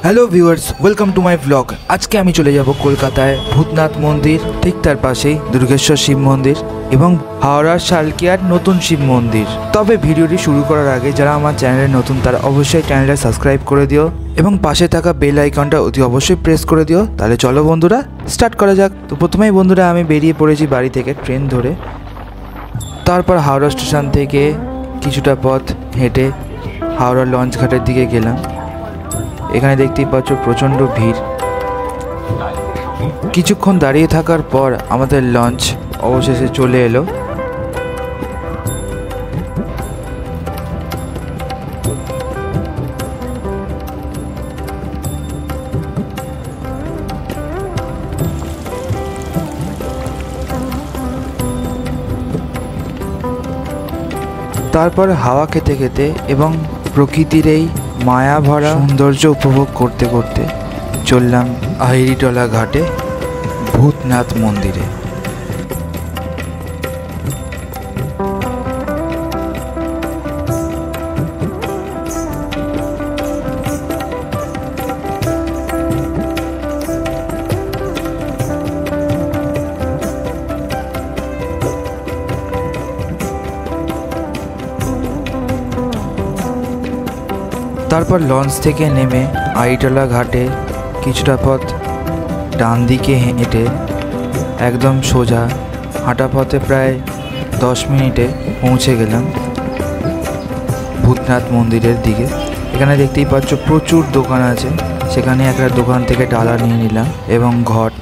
Hello viewers, welcome to my blog. আজকে আমি চলে যাব কলকাতায় ভূতনাথ মন্দির, ঠিক তার পাশেই দুর্গেশ্বর শিব মন্দির এবং হাওড়ার শালকিয়ার নতুন শিব মন্দির। তবে ভিডিওটি শুরু করার আগে যারা আমার চ্যানেলে নতুন তারা অবশ্যই চ্যানেলটা সাবস্ক্রাইব করে দিও এবং পাশে থাকা বেল আইকনটা অতি অবশ্যই প্রেস করে দিও। তাহলে চলো বন্ধুরা স্টার্ট করা যাক। তো প্রথমেই বন্ধুরা আমি বেরিয়ে পড়েছি বাড়ি থেকে ট্রেন ধরে। তারপর হাওড়া স্টেশন থেকে কিছুটা পথ হেঁটে হাওড়া লঞ্চ ঘাটের দিকে গেলাম। এখানে দেখতেই পাচ্ছ প্রচণ্ড ভিড়। কিছুক্ষণ দাঁড়িয়ে থাকার পর আমাদের লঞ্চ অবশেষে চলে এলো। তারপর হাওয়া খেতে খেতে এবং প্রকৃতির এই মায়া ভরা সৌন্দর্য উপভোগ করতে করতে চললাম আহিরিটলা ঘাটে ভূতনাথ মন্দিরে। তারপর লঞ্চ থেকে নেমে আহিরিটলা ঘাটে কিছুটা পথ ডান দিকে হেঁটে একদম সোজা হাঁটা পথে প্রায় 10 মিনিটে পৌঁছে গেলাম ভূতনাথ মন্দিরের দিকে। এখানে দেখতেই পাচ্ছ প্রচুর দোকান আছে। সেখানে একটা দোকান থেকে ডালা নিয়ে নিলাম এবং ঘট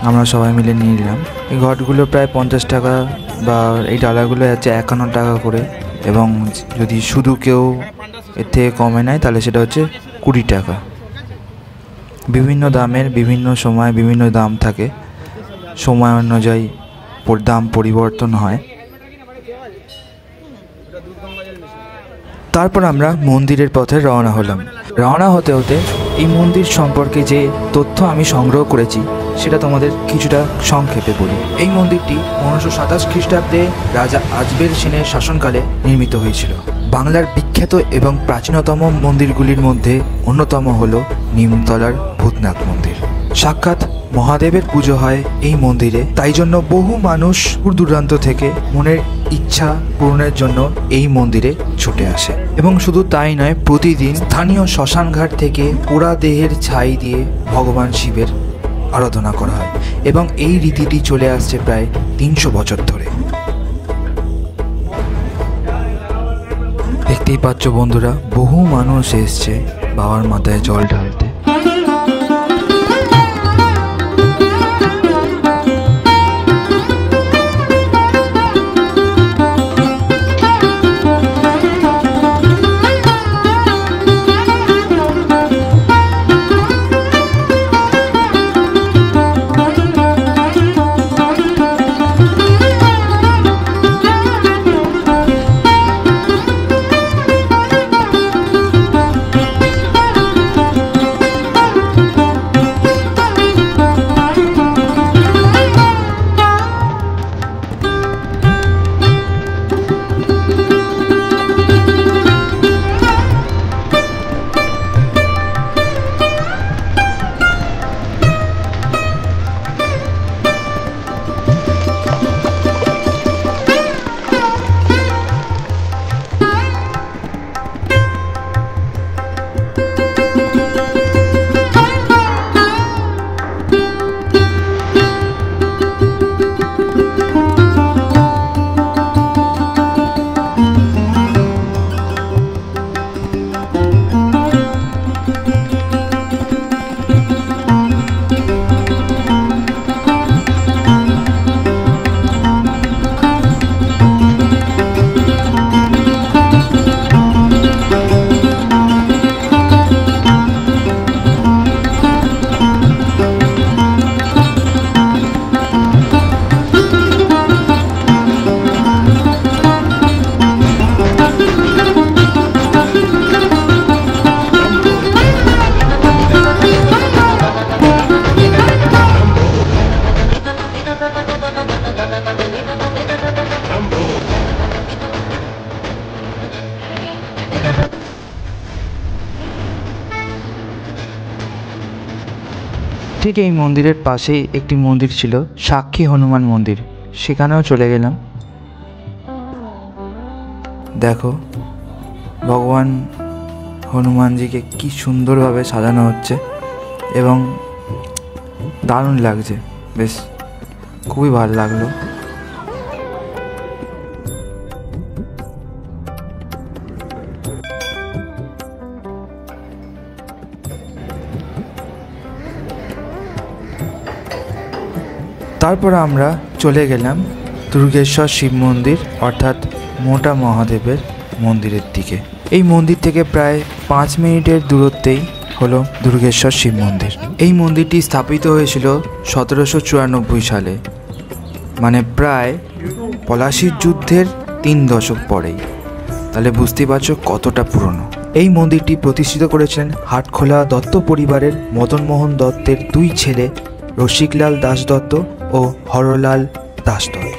আমরা সবাই মিলে নিয়ে নিলাম। এই ঘটগুলো প্রায় 50 টাকা বা এই ডালাগুলো যাচ্ছে 51 টাকা করে, এবং যদি শুধু কেউ এর থেকে কমে নেয় তাহলে সেটা হচ্ছে 20 টাকা। বিভিন্ন দামের বিভিন্ন সময় বিভিন্ন দাম থাকে, সময় অনুযায়ী দাম পরিবর্তন হয়। তারপর আমরা মন্দিরের পথে রওনা হলাম। রওনা হতে হতে এই মন্দির সম্পর্কে যে তথ্য আমি সংগ্রহ করেছি সেটা তোমাদের কিছুটা সংক্ষেপে বলি। এই মন্দিরটি 1527 খ্রিস্টাব্দে রাজা আজবের সেনের শাসনকালে নির্মিত হয়েছিল। বাংলার বিখ্যাত এবং প্রাচীনতম মন্দিরগুলির মধ্যে অন্যতম হল নিমতলার ভূতনাথ মন্দির। সাক্ষাৎ মহাদেবের পুজো হয় এই মন্দিরে, তাই জন্য বহু মানুষ দূর দূরান্ত থেকে মনের ইচ্ছা পূরণের জন্য এই মন্দিরে ছুটে আসে। এবং শুধু তাই নয়, প্রতিদিন স্থানীয় শ্মশানঘাট থেকে পোড়া দেহের ছাই দিয়ে ভগবান শিবের আরাধনা করা হয় এবং এই রীতিটি চলে আসছে প্রায় 300 বছর ধরে। দেখতেই পাচ্ছ বন্ধুরা, বহু মানুষ এসছে বাবার মাথায় জল ঢালতে। ঠিক এই মন্দিরের পাশেই একটি মন্দির ছিল, সাক্ষী হনুমান মন্দির, সেখানেও চলে গেলাম। দেখো ভগবান হনুমানজিকে কি সুন্দরভাবে সাজানো হচ্ছে এবং দারুণ লাগছে, বেশ খুবই ভালো লাগলো। তারপর আমরা চলে গেলাম দুর্গেশ্বর শিব মন্দির অর্থাৎ মোটা মহাদেবের মন্দিরের দিকে। এই মন্দির থেকে প্রায় 5 মিনিটের দূরত্বেই হলো দুর্গেশ্বর শিব মন্দির। এই মন্দিরটি স্থাপিত হয়েছিল 1794 সালে, মানে প্রায় পলাশির যুদ্ধের 3 দশক পরেই। তাহলে বুঝতেই পারছো কতটা পুরনো। এই মন্দিরটি প্রতিষ্ঠিত করেছিলেন হাটখোলা দত্ত পরিবারের মদনমোহন দত্তের 2 ছেলে রসিকলাল দাস দত্ত ও হরলাল দাস দত্ত।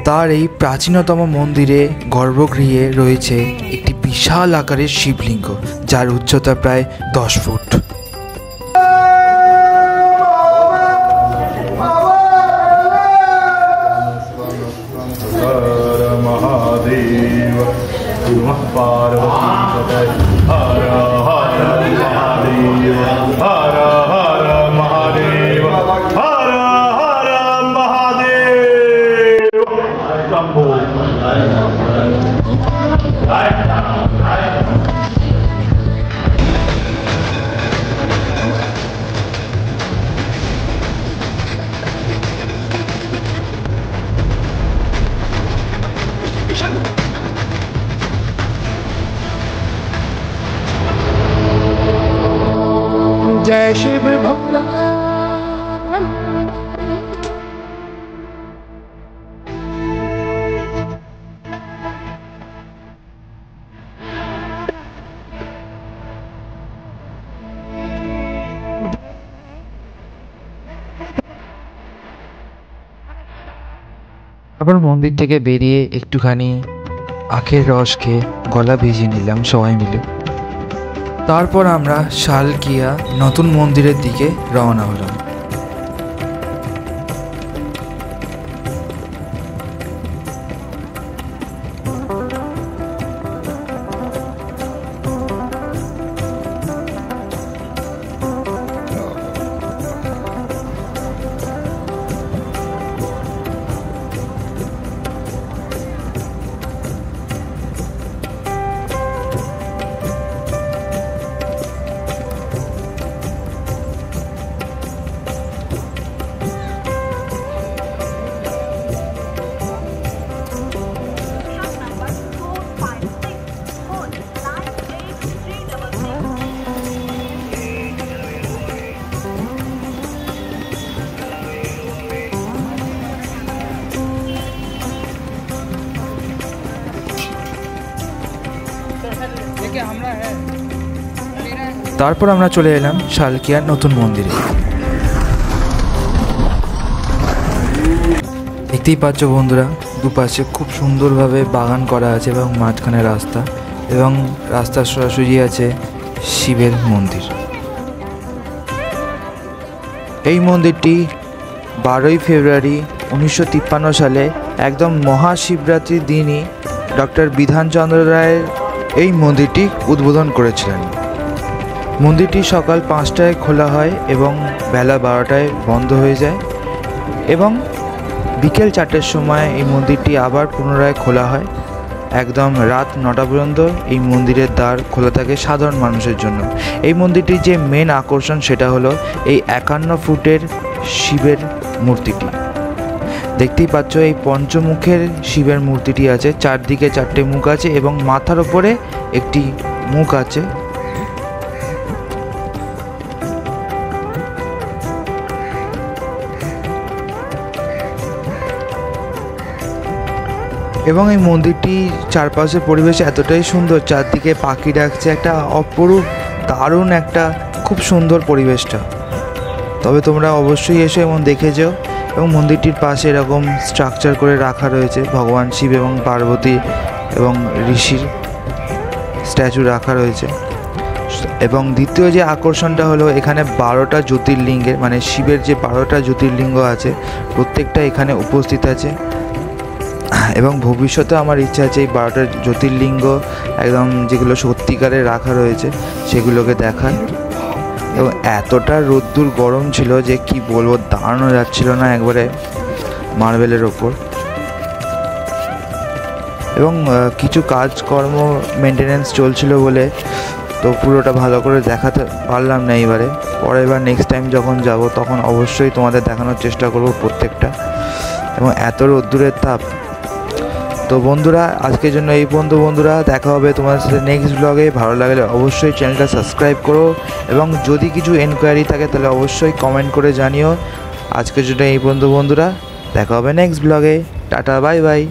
তার এই প্রাচীনতম মন্দিরে গর্ভগৃহে রয়েছে একটি বিশাল আকারের শিবলিঙ্গ, যার উচ্চতা প্রায় 10 ফুট। जय शिव भोला। তারপর মন্দির থেকে বেরিয়ে একটুখানি আখের রস খেয়ে গলা ভিজিয়ে নিলাম সবাই মিলে। তারপর আমরা শালকিয়া নতুন মন্দিরের দিকে রওনা হলাম। তারপর আমরা চলে এলাম শালকিয়ার নতুন মন্দিরে। দেখতেই পাচ্ছ বন্ধুরা, দুপাশে খুব সুন্দরভাবে বাগান করা আছে এবং মাঝখানে রাস্তা, এবং রাস্তার সরাসরি আছে শিবের মন্দির। এই মন্দিরটি 12ই ফেব্রুয়ারি 1953 সালে একদম মহাশিবরাত্রির দিনই ডক্টর বিধানচন্দ্র রায়ের এই মন্দিরটি উদ্বোধন করেছিলেন। মন্দিরটি সকাল 5টায় খোলা হয় এবং বেলা 12টায় বন্ধ হয়ে যায়, এবং বিকেল 4টের সময় এই মন্দিরটি আবার পুনরায় খোলা হয়। একদম রাত 9টা পর্যন্ত এই মন্দিরের দ্বার খোলা থাকে সাধারণ মানুষের জন্য। এই মন্দিরটির যে মেন আকর্ষণ সেটা হলো এই 51 ফুটের শিবের মূর্তিটি। দেখতেই পাচ্ছ এই পঞ্চমুখের শিবের মূর্তিটি আছে, চারদিকে 4টে মুখ আছে এবং মাথার ওপরে একটি মুখ আছে। এবং এই মন্দিরটি চারপাশের পরিবেশ এতটাই সুন্দর, চারদিকে পাখি ডাকছে, একটা অপরূপ দারুণ একটা খুব সুন্দর পরিবেশটা। তবে তোমরা অবশ্যই এসো এবং দেখে যাও। এবং মন্দিরটির পাশে এরকম স্ট্রাকচার করে রাখা রয়েছে ভগবান শিব এবং পার্বতী এবং ঋষির স্ট্যাচু রাখা রয়েছে। এবং দ্বিতীয় যে আকর্ষণটা হলো এখানে 12টা জ্যোতির্লিঙ্গের মানে শিবের যে 12টা জ্যোতির্লিঙ্গ আছে প্রত্যেকটা এখানে উপস্থিত আছে। এবং ভবিষ্যতে আমার ইচ্ছা আছে এই 12টা জ্যোতির্লিঙ্গ একদম যেগুলো সত্যিকারে রাখা রয়েছে সেগুলোকে দেখার। এবং এতটা রোদ্দুর গরম ছিল যে কি বলবো, দাঁড়ানো যাচ্ছিল না একবারে মার্বেলের ওপর। এবং কিছু কাজকর্ম মেনটেনেন্স চলছিল বলে তো পুরোটা ভালো করে দেখাতে পারলাম না এইবারে। পরের বার নেক্সট টাইম যখন যাব তখন অবশ্যই তোমাদের দেখানোর চেষ্টা করব প্রত্যেকটা। এবং এত রোদ্দুরের তাপ। তো বন্ধুরা আজকের জন্য এই পর্যন্ত বন্ধুরা, দেখা হবে তোমাদের সাথে নেক্সট ব্লগে। ভালো লাগলে অবশ্যই চ্যানেলটা সাবস্ক্রাইব করো এবং যদি কিছু এনকোয়ারি থাকে তাহলে অবশ্যই কমেন্ট করে জানিও। আজকের জন্য এই পর্যন্ত বন্ধুরা, দেখা হবে নেক্সট ব্লগে। Tata, bye bye.